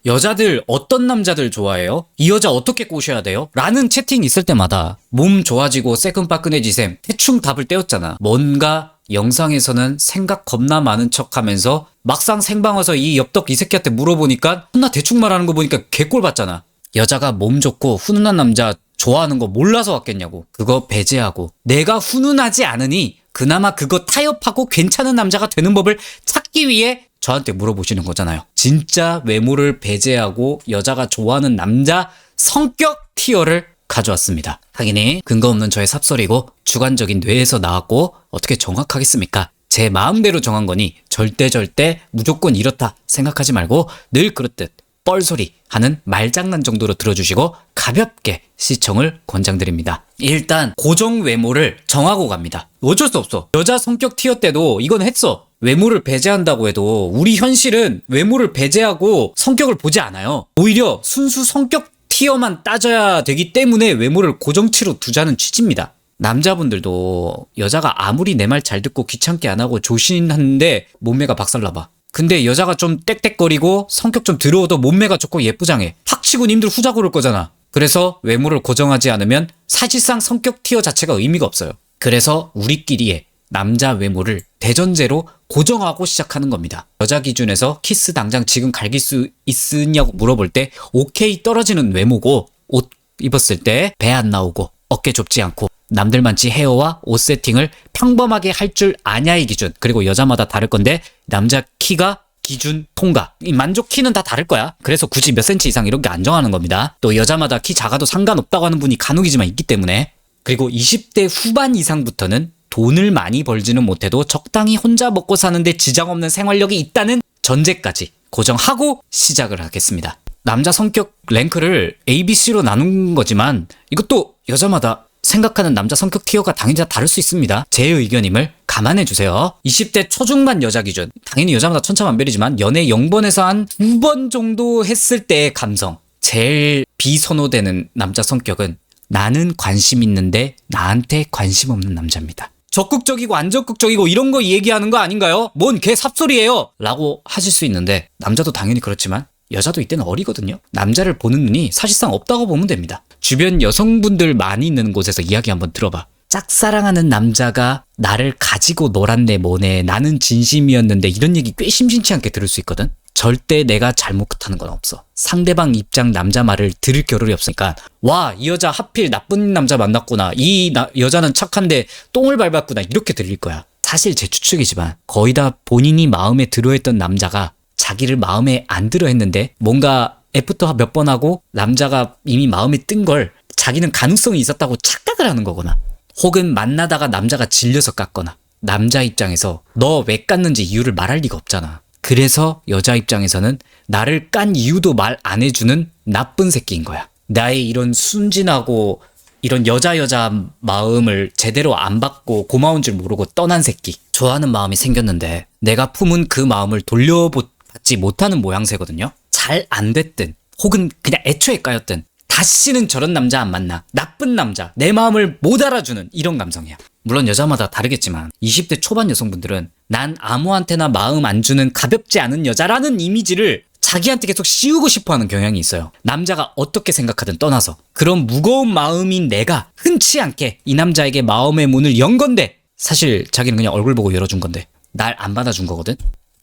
여자들 어떤 남자들 좋아해요? 이 여자 어떻게 꼬셔야 돼요? 라는 채팅 있을 때마다 몸 좋아지고 새끈빠끈해지셈 대충 답을 떼었잖아. 뭔가 영상에서는 생각 겁나 많은 척하면서 막상 생방 와서 이 엽떡 이 새끼한테 물어보니까 나 대충 말하는 거 보니까 개꼴 받잖아. 여자가 몸 좋고 훈훈한 남자 좋아하는 거 몰라서 왔겠냐고. 그거 배제하고 내가 훈훈하지 않으니 그나마 그거 타협하고 괜찮은 남자가 되는 법을 찾기 위해 저한테 물어보시는 거잖아요. 진짜 외모를 배제하고 여자가 좋아하는 남자 성격 티어를 가져왔습니다. 당연히 근거 없는 저의 삽소리고 주관적인 뇌에서 나왔고 어떻게 정확하겠습니까? 제 마음대로 정한 거니 절대 무조건 이렇다 생각하지 말고 늘 그렇듯 뻘소리 하는 말장난 정도로 들어주시고 가볍게 시청을 권장드립니다. 일단 고정 외모를 정하고 갑니다. 어쩔 수 없어. 여자 성격 티어 때도 이건 했어. 외모를 배제한다고 해도 우리 현실은 외모를 배제하고 성격을 보지 않아요. 오히려 순수 성격 티어만 따져야 되기 때문에 외모를 고정치로 두자는 취지입니다. 남자분들도 여자가 아무리 내 말 잘 듣고 귀찮게 안 하고 조신한데 몸매가 박살나봐. 근데 여자가 좀 땡땡거리고 성격 좀 더러워도 몸매가 좋고 예쁘장해. 팍 치고 님들 후자 고를 거잖아. 그래서 외모를 고정하지 않으면 사실상 성격 티어 자체가 의미가 없어요. 그래서 우리끼리의 남자 외모를 대전제로 고정하고 시작하는 겁니다. 여자 기준에서 키스 당장 지금 갈길 수 있으냐고 물어볼 때 오케이 떨어지는 외모고, 옷 입었을 때 배 안 나오고 어깨 좁지 않고 남들만치 헤어와 옷 세팅을 평범하게 할 줄 아냐의 기준. 그리고 여자마다 다를 건데 남자 키가 기준 통과. 이 만족 키는 다 다를 거야. 그래서 굳이 몇 센치 이상 이런 게 안 정하는 겁니다. 또 여자마다 키 작아도 상관없다고 하는 분이 간혹이지만 있기 때문에. 그리고 20대 후반 이상부터는 돈을 많이 벌지는 못해도 적당히 혼자 먹고 사는데 지장 없는 생활력이 있다는 전제까지 고정하고 시작을 하겠습니다. 남자 성격 랭크를 A, B, C로 나눈 거지만 이것도 여자마다 생각하는 남자 성격 티어가 당연히 다 다를 수 있습니다. 제 의견임을 감안해 주세요. 20대 초중반 여자 기준, 당연히 여자마다 천차만별이지만 연애 0번에서 한 2번 정도 했을 때의 감성. 제일 비선호되는 남자 성격은 나는 관심 있는데 나한테 관심 없는 남자입니다. 적극적이고 안 적극적이고 이런 거 얘기하는 거 아닌가요? 뭔 개 삽소리예요? 라고 하실 수 있는데 남자도 당연히 그렇지만 여자도 이때는 어리거든요. 남자를 보는 눈이 사실상 없다고 보면 됩니다. 주변 여성분들 많이 있는 곳에서 이야기 한번 들어봐. 짝사랑하는 남자가 나를 가지고 놀았네 뭐네 나는 진심이었는데 이런 얘기 꽤 심심치 않게 들을 수 있거든. 절대 내가 잘못하는 건 없어. 상대방 입장 남자 말을 들을 겨를이 없으니까 와, 이 여자 하필 나쁜 남자 만났구나, 이 여자는 착한데 똥을 밟았구나 이렇게 들릴 거야. 사실 제 추측이지만 거의 다 본인이 마음에 들어했던 남자가 자기를 마음에 안 들어 했는데 뭔가 애프터 몇 번 하고 남자가 이미 마음에 든 걸 자기는 가능성이 있었다고 착각을 하는 거거나, 혹은 만나다가 남자가 질려서 깠거나. 남자 입장에서 너 왜 깠는지 이유를 말할 리가 없잖아. 그래서 여자 입장에서는 나를 깐 이유도 말 안 해주는 나쁜 새끼인 거야. 나의 이런 순진하고 이런 여자 마음을 제대로 안 받고 고마운 줄 모르고 떠난 새끼. 좋아하는 마음이 생겼는데 내가 품은 그 마음을 돌려받지 못하는 모양새거든요. 잘 안 됐든 혹은 그냥 애초에 까였든 다시는 저런 남자 안 만나. 나쁜 남자, 내 마음을 못 알아주는 이런 감성이야. 물론 여자마다 다르겠지만 20대 초반 여성분들은 난 아무한테나 마음 안 주는 가볍지 않은 여자라는 이미지를 자기한테 계속 씌우고 싶어하는 경향이 있어요. 남자가 어떻게 생각하든 떠나서 그런 무거운 마음인 내가 흔치 않게 이 남자에게 마음의 문을 연 건데 사실 자기는 그냥 얼굴 보고 열어준 건데 날 안 받아준 거거든.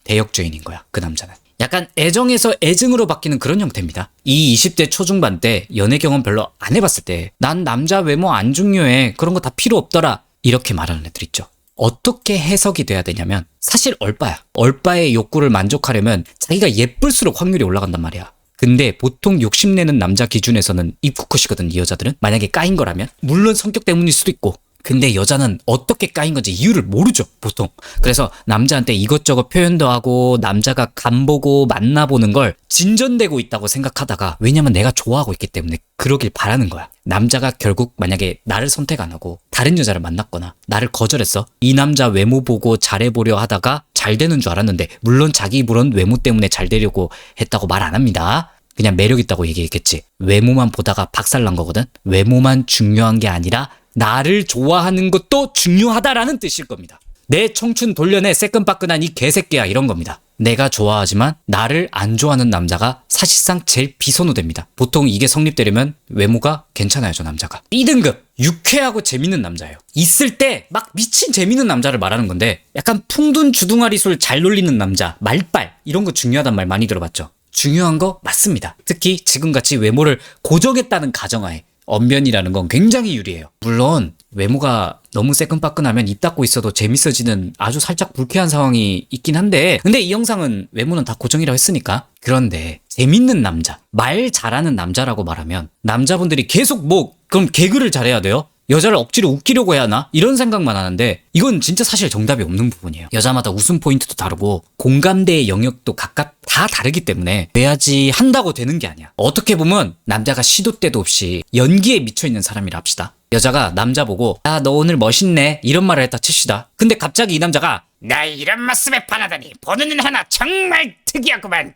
대역죄인인 거야 그 남자는. 약간 애정에서 애증으로 바뀌는 그런 형태입니다. 이 20대 초중반 때 연애 경험 별로 안 해봤을 때 난 남자 외모 안 중요해, 그런 거 다 필요 없더라 이렇게 말하는 애들 있죠. 어떻게 해석이 돼야 되냐면 사실 얼빠야. 얼빠의 욕구를 만족하려면 자기가 예쁠수록 확률이 올라간단 말이야. 근데 보통 욕심내는 남자 기준에서는 입쿠컷이거든. 이 여자들은 만약에 까인 거라면. 물론 성격 때문일 수도 있고, 근데 여자는 어떻게 까인 건지 이유를 모르죠 보통. 그래서 남자한테 이것저것 표현도 하고 남자가 간보고 만나보는 걸 진전되고 있다고 생각하다가, 왜냐면 내가 좋아하고 있기 때문에 그러길 바라는 거야. 남자가 결국 만약에 나를 선택 안 하고 다른 여자를 만났거나 나를 거절했어. 이 남자 외모 보고 잘해보려 하다가 잘 되는 줄 알았는데, 물론 자기 물론 외모 때문에 잘 되려고 했다고 말 안 합니다. 그냥 매력 있다고 얘기했겠지. 외모만 보다가 박살난 거거든. 외모만 중요한 게 아니라 나를 좋아하는 것도 중요하다라는 뜻일 겁니다. 내 청춘 돌려내 새끈빠끈한 이 개새끼야 이런 겁니다. 내가 좋아하지만 나를 안 좋아하는 남자가 사실상 제일 비선호됩니다. 보통 이게 성립되려면 외모가 괜찮아야죠, 남자가. B등급, 유쾌하고 재밌는 남자예요. 있을 때 막 미친 재밌는 남자를 말하는 건데 약간 풍둔 주둥아리 술 잘 놀리는 남자, 말빨 이런 거 중요하단 말 많이 들어봤죠. 중요한 거 맞습니다. 특히 지금같이 외모를 고정했다는 가정하에 언변이라는 건 굉장히 유리해요. 물론 외모가 너무 새끈빠끈하면 입 닫고 있어도 재밌어지는 아주 살짝 불쾌한 상황이 있긴 한데, 근데 이 영상은 외모는 다 고정이라고 했으니까. 그런데 재밌는 남자, 말 잘하는 남자라고 말하면 남자분들이 계속 그럼 개그를 잘해야 돼요? 여자를 억지로 웃기려고 해야 하나? 이런 생각만 하는데 이건 진짜 사실 정답이 없는 부분이에요. 여자마다 웃음 포인트도 다르고 공감대의 영역도 각각 다 다르기 때문에 돼야지 한다고 되는 게 아니야. 어떻게 보면 남자가 시도 때도 없이 연기에 미쳐있는 사람이라 합시다. 여자가 남자 보고 야, 너 오늘 멋있네 이런 말을 했다 칩시다. 근데 갑자기 이 남자가 나 이런 모습에 반하다니 보는 눈 하나 정말 특이하구만.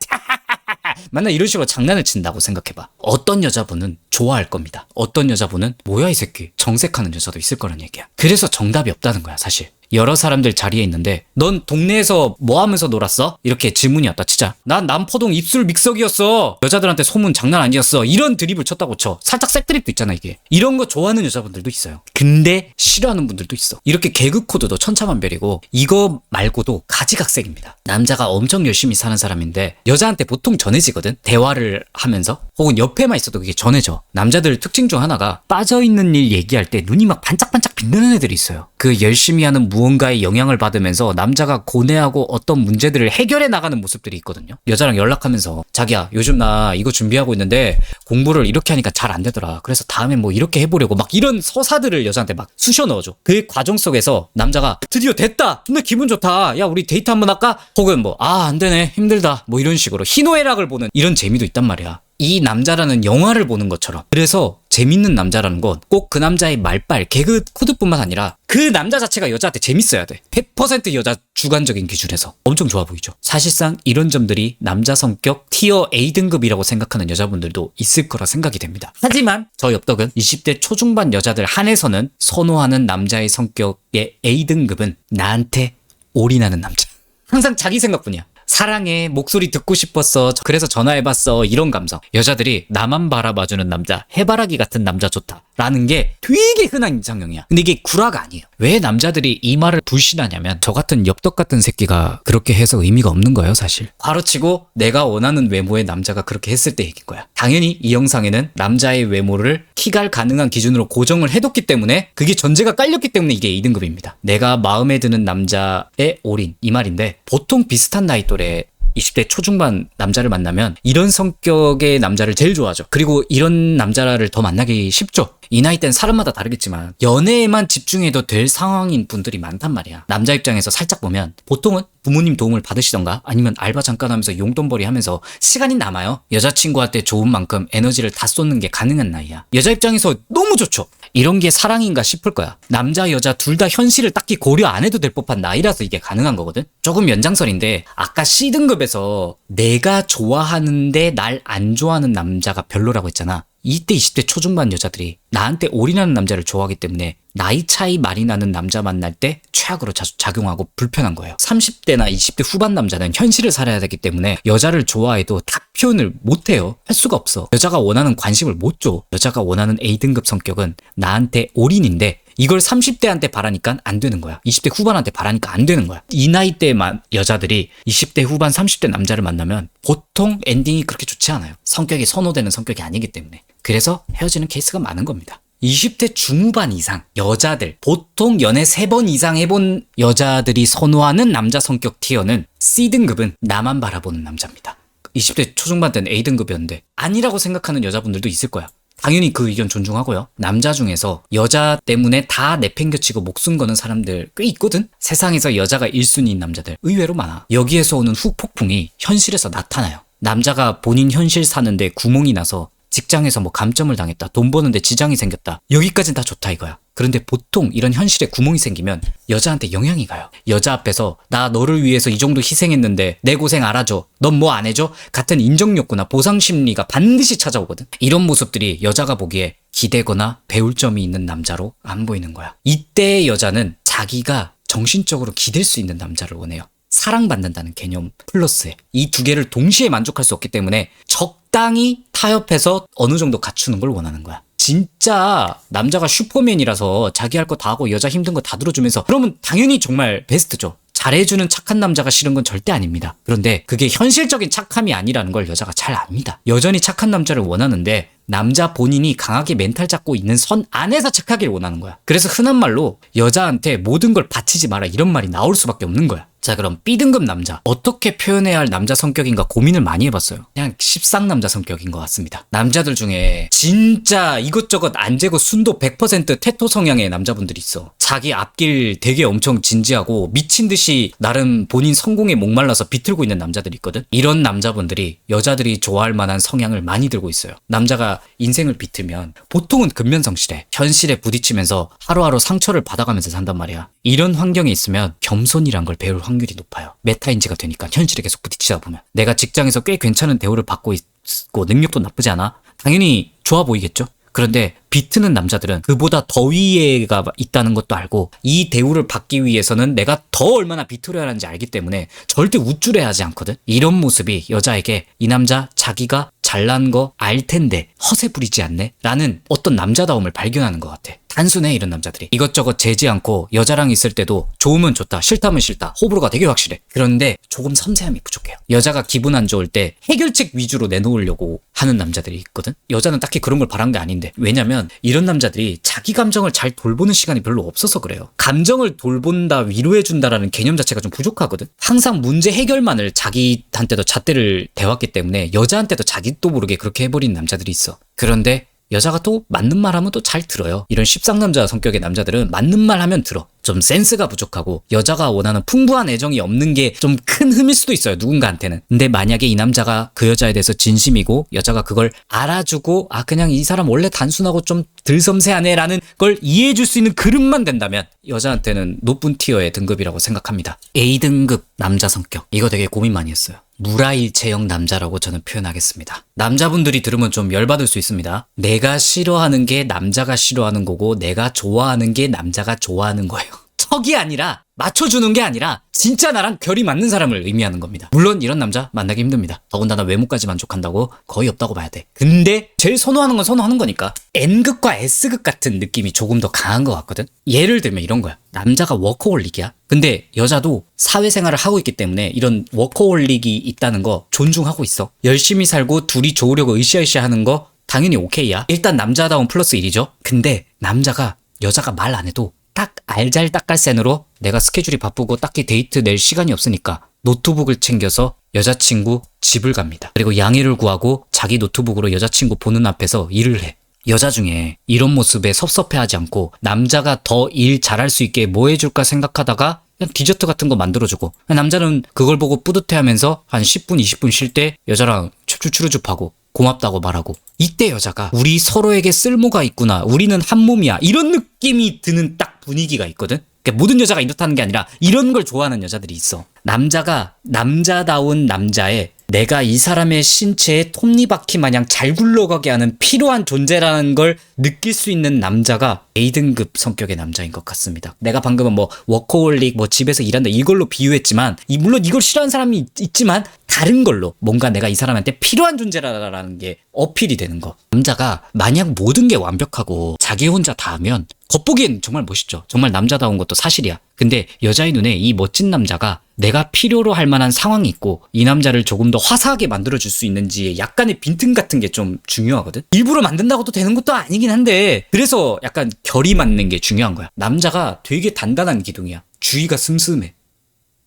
맨날 이런 식으로 장난을 친다고 생각해봐. 어떤 여자분은 좋아할 겁니다. 어떤 여자분은 뭐야 이 새끼 정색하는 여자도 있을 거란 얘기야. 그래서 정답이 없다는 거야 사실. 여러 사람들 자리에 있는데 넌 동네에서 뭐 하면서 놀았어? 이렇게 질문이 왔다 치자. 난 남포동 입술 믹서기였어. 여자들한테 소문 장난 아니었어. 이런 드립을 쳤다고 쳐. 살짝 색드립도 있잖아 이게. 이런 거 좋아하는 여자분들도 있어요. 근데 싫어하는 분들도 있어. 이렇게 개그 코드도 천차만별이고 이거 말고도 가지각색입니다. 남자가 엄청 열심히 사는 사람인데 여자한테 보통 전해지거든. 대화를 하면서 혹은 옆에만 있어도 그게 전해져. 남자들 특징 중 하나가 빠져있는 일 얘기할 때 눈이 막 반짝반짝 빛나는 애들이 있어요. 그 열심히 하는 무언가의 영향을 받으면서 남자가 고뇌하고 어떤 문제들을 해결해 나가는 모습들이 있거든요. 여자랑 연락하면서 자기야 요즘 나 이거 준비하고 있는데 공부를 이렇게 하니까 잘 안 되더라. 그래서 다음에 뭐 이렇게 해보려고 막 이런 서사들을 여자한테 막 쑤셔 넣어줘. 그 과정 속에서 남자가 드디어 됐다. 근데 기분 좋다. 야 우리 데이트 한번 할까? 혹은 뭐 안 되네 힘들다. 뭐 이런 식으로 희노애락을 보는 이런 재미도 있단 말이야. 이 남자라는 영화를 보는 것처럼. 그래서 재밌는 남자라는 건 꼭 그 남자의 말빨, 개그 코드뿐만 아니라 그 남자 자체가 여자한테 재밌어야 돼. 100% 여자 주관적인 기준에서 엄청 좋아 보이죠. 사실상 이런 점들이 남자 성격 티어 A등급이라고 생각하는 여자분들도 있을 거라 생각이 됩니다. 하지만 저 엽떡은 20대 초중반 여자들 한해서는 선호하는 남자의 성격의 A등급은 나한테 올인하는 남자. 항상 자기 생각뿐이야. 사랑해, 목소리 듣고 싶었어, 그래서 전화해봤어, 이런 감성. 여자들이 나만 바라봐주는 남자, 해바라기 같은 남자 좋다 라는 게 되게 흔한 이상형이야. 근데 이게 구라가 아니에요. 왜 남자들이 이 말을 불신하냐면 저 같은 엽떡 같은 새끼가 그렇게 해서 의미가 없는 거예요 사실. 바로치고 내가 원하는 외모의 남자가 그렇게 했을 때 얘기인 거야. 당연히 이 영상에는 남자의 외모를 키갈 가능한 기준으로 고정을 해뒀기 때문에 그게 전제가 깔렸기 때문에 이게 2등급입니다. 내가 마음에 드는 남자의 올인 이 말인데 보통 비슷한 나이 또래 20대 초중반 남자를 만나면 이런 성격의 남자를 제일 좋아하죠. 그리고 이런 남자를 더 만나기 쉽죠. 이 나이 땐 사람마다 다르겠지만 연애에만 집중해도 될 상황인 분들이 많단 말이야. 남자 입장에서 살짝 보면 보통은 부모님 도움을 받으시던가 아니면 알바 잠깐 하면서 용돈벌이 하면서 시간이 남아요. 여자친구한테 좋은 만큼 에너지를 다 쏟는 게 가능한 나이야. 여자 입장에서 너무 좋죠. 이런 게 사랑인가 싶을 거야. 남자 여자 둘 다 현실을 딱히 고려 안 해도 될 법한 나이라서 이게 가능한 거거든. 조금 연장선인데 아까 C등급에서 내가 좋아하는데 날 안 좋아하는 남자가 별로라고 했잖아. 이때 20대 초중반 여자들이 나한테 올인하는 남자를 좋아하기 때문에 나이 차이 많이 나는 남자 만날 때 최악으로 작용하고 불편한 거예요. 30대나 20대 후반 남자는 현실을 살아야 되기 때문에 여자를 좋아해도 딱 표현을 못해요. 할 수가 없어. 여자가 원하는 관심을 못 줘. 여자가 원하는 A등급 성격은 나한테 올인인데 이걸 30대한테 바라니까 안 되는 거야. 20대 후반한테 바라니까 안 되는 거야. 이 나이대만 여자들이 20대 후반 30대 남자를 만나면 보통 엔딩이 그렇게 좋지 않아요. 성격이 선호되는 성격이 아니기 때문에. 그래서 헤어지는 케이스가 많은 겁니다. 20대 중후반 이상 여자들, 보통 연애 3번 이상 해본 여자들이 선호하는 남자 성격 티어는 C등급은 나만 바라보는 남자입니다. 20대 초중반 때는 A등급이었는데 아니라고 생각하는 여자분들도 있을 거야. 당연히 그 의견 존중하고요. 남자 중에서 여자 때문에 다 내팽겨치고 목숨 거는 사람들 꽤 있거든? 세상에서 여자가 1순위인 남자들 의외로 많아. 여기에서 오는 후폭풍이 현실에서 나타나요. 남자가 본인 현실 사는데 구멍이 나서 직장에서 뭐 감점을 당했다, 돈 버는데 지장이 생겼다, 여기까지는 다 좋다 이거야. 그런데 보통 이런 현실에 구멍이 생기면 여자한테 영향이 가요. 여자 앞에서 나 너를 위해서 이 정도 희생했는데 내 고생 알아줘, 넌 뭐 안 해줘? 같은 인정 욕구나 보상 심리가 반드시 찾아오거든. 이런 모습들이 여자가 보기에 기대거나 배울 점이 있는 남자로 안 보이는 거야. 이때의 여자는 자기가 정신적으로 기댈 수 있는 남자를 원해요. 사랑받는다는 개념 플러스에 이 두 개를 동시에 만족할 수 없기 때문에 적당히 타협해서 어느 정도 갖추는 걸 원하는 거야. 진짜 남자가 슈퍼맨이라서 자기 할 거 다 하고 여자 힘든 거 다 들어주면서 그러면 당연히 정말 베스트죠. 잘해주는 착한 남자가 싫은 건 절대 아닙니다. 그런데 그게 현실적인 착함이 아니라는 걸 여자가 잘 압니다. 여전히 착한 남자를 원하는데 남자 본인이 강하게 멘탈 잡고 있는 선 안에서 착하길 원하는 거야. 그래서 흔한 말로 여자한테 모든 걸 바치지 마라 이런 말이 나올 수밖에 없는 거야. 자, 그럼 B등급 남자 어떻게 표현해야 할 남자 성격인가 고민을 많이 해봤어요. 그냥 십상남자 성격인 것 같습니다. 남자들 중에 진짜 이것저것 안 재고 순도 100% 테토 성향의 남자분들이 있어. 자기 앞길 되게 엄청 진지하고 미친 듯이 나름 본인 성공에 목말라서 비틀고 있는 남자들이 있거든. 이런 남자분들이 여자들이 좋아할 만한 성향을 많이 들고 있어요. 남자가 인생을 비틀면 보통은 근면성실해. 현실에 부딪히면서 하루하루 상처를 받아가면서 산단 말이야. 이런 환경에 있으면 겸손이란 걸 배울 확률이 높아요. 메타인지가 되니까 현실에 계속 부딪히다 보면. 내가 직장에서 꽤 괜찮은 대우를 받고 있고 능력도 나쁘지 않아? 당연히 좋아 보이겠죠? 그런데 비트는 남자들은 그보다 더 위에가 있다는 것도 알고 이 대우를 받기 위해서는 내가 더 얼마나 비틀어야 하는지 알기 때문에 절대 우쭐해하지 않거든. 이런 모습이 여자에게 이 남자 자기가 잘난 거 알 텐데 허세 부리지 않네? 라는 어떤 남자다움을 발견하는 것 같아. 단순해 이런 남자들이. 이것저것 재지 않고 여자랑 있을 때도 좋으면 좋다, 싫다면 싫다, 호불호가 되게 확실해. 그런데 조금 섬세함이 부족해요. 여자가 기분 안 좋을 때 해결책 위주로 내놓으려고 하는 남자들이 있거든. 여자는 딱히 그런 걸 바란 게 아닌데. 왜냐면 이런 남자들이 자기 감정을 잘 돌보는 시간이 별로 없어서 그래요. 감정을 돌본다, 위로해준다라는 개념 자체가 좀 부족하거든. 항상 문제 해결만을 자기한테도 잣대를 대왔기 때문에 여자한테도 자기도 모르게 그렇게 해버린 남자들이 있어. 그런데 여자가 또 맞는 말 하면 또 잘 들어요. 이런 십상남자 성격의 남자들은 맞는 말 하면 들어. 좀 센스가 부족하고 여자가 원하는 풍부한 애정이 없는 게 좀 큰 흠일 수도 있어요. 누군가한테는. 근데 만약에 이 남자가 그 여자에 대해서 진심이고 여자가 그걸 알아주고 아 그냥 이 사람 원래 단순하고 좀 덜 섬세하네 라는 걸 이해해줄 수 있는 그릇만 된다면 여자한테는 높은 티어의 등급이라고 생각합니다. A등급 남자 성격. 이거 되게 고민 많이 했어요. 무라일체형 남자라고 저는 표현하겠습니다. 남자분들이 들으면 좀 열받을 수 있습니다. 내가 싫어하는 게 남자가 싫어하는 거고 내가 좋아하는 게 남자가 좋아하는 거예요. 척이 아니라 맞춰주는 게 아니라 진짜 나랑 결이 맞는 사람을 의미하는 겁니다. 물론 이런 남자 만나기 힘듭니다. 더군다나 외모까지 만족한다고 거의 없다고 봐야 돼. 근데 제일 선호하는 건 선호하는 거니까 N극과 S극 같은 느낌이 조금 더 강한 것 같거든. 예를 들면 이런 거야. 남자가 워커홀릭이야. 근데 여자도 사회생활을 하고 있기 때문에 이런 워커홀릭이 있다는 거 존중하고 있어. 열심히 살고 둘이 좋으려고 으쌰으쌰 하는 거 당연히 오케이야. 일단 남자다운 플러스 1이죠. 근데 남자가 여자가 말 안 해도 딱 알잘딱깔센으로 내가 스케줄이 바쁘고 딱히 데이트 낼 시간이 없으니까 노트북을 챙겨서 여자친구 집을 갑니다. 그리고 양해를 구하고 자기 노트북으로 여자친구 보는 앞에서 일을 해. 여자 중에 이런 모습에 섭섭해하지 않고 남자가 더 일 잘할 수 있게 뭐 해줄까 생각하다가 그냥 디저트 같은 거 만들어주고 남자는 그걸 보고 뿌듯해하면서 한 10분 20분 쉴 때 여자랑 추추추르줍하고 고맙다고 말하고 이때 여자가 우리 서로에게 쓸모가 있구나 우리는 한 몸이야 이런 느낌이 드는 딱 분위기가 있거든. 그러니까 모든 여자가 이렇다는 게 아니라 이런 걸 좋아하는 여자들이 있어. 남자가 남자다운 남자에 내가 이 사람의 신체에 톱니바퀴 마냥 잘 굴러가게 하는 필요한 존재라는 걸 느낄 수 있는 남자가 A등급 성격의 남자인 것 같습니다. 내가 방금은 뭐 워커홀릭 뭐 집에서 일한다 이걸로 비유했지만 물론 이걸 싫어하는 사람이 있지만 다른 걸로 뭔가 내가 이 사람한테 필요한 존재라는 게 어필이 되는 거. 남자가 만약 모든 게 완벽하고 자기 혼자 다 하면 겉보기엔 정말 멋있죠. 정말 남자다운 것도 사실이야. 근데 여자의 눈에 이 멋진 남자가 내가 필요로 할 만한 상황이 있고 이 남자를 조금 더 화사하게 만들어줄 수 있는지 약간의 빈틈 같은 게 좀 중요하거든. 일부러 만든다고도 되는 것도 아니긴 한데 그래서 약간 결이 맞는 게 중요한 거야. 남자가 되게 단단한 기둥이야. 주위가 슴슴해.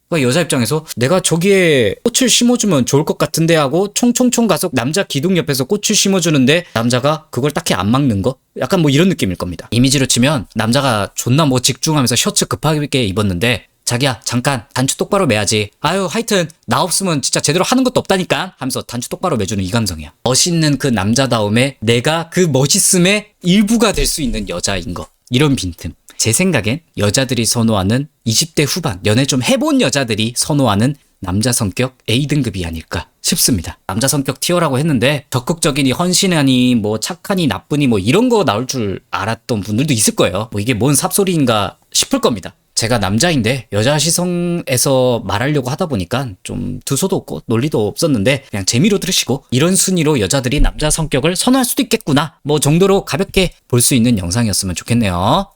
그러니까 여자 입장에서 내가 저기에 꽃을 심어주면 좋을 것 같은데 하고 총총총 가서 남자 기둥 옆에서 꽃을 심어주는데 남자가 그걸 딱히 안 막는 거? 약간 뭐 이런 느낌일 겁니다. 이미지로 치면 남자가 존나 뭐 직중하면서 셔츠 급하게 입었는데 자기야 잠깐 단추 똑바로 매야지. 아유 하여튼 나 없으면 진짜 제대로 하는 것도 없다니까 하면서 단추 똑바로 매주는 이 감성이야. 멋있는 그 남자다움에 내가 그 멋있음의 일부가 될 수 있는 여자인 거. 이런 빈틈. 제 생각엔 여자들이 선호하는 20대 후반 연애 좀 해본 여자들이 선호하는 남자 성격 A등급이 아닐까 싶습니다. 남자 성격 티어라고 했는데 적극적이니 헌신하니 뭐 착하니 나쁘니 뭐 이런 거 나올 줄 알았던 분들도 있을 거예요. 뭐 이게 뭔 삽소리인가 싶을 겁니다. 제가 남자인데 여자 시선에서 말하려고 하다 보니까 좀 두서도 없고 논리도 없었는데 그냥 재미로 들으시고 이런 순위로 여자들이 남자 성격을 선호할 수도 있겠구나 뭐 정도로 가볍게 볼 수 있는 영상이었으면 좋겠네요.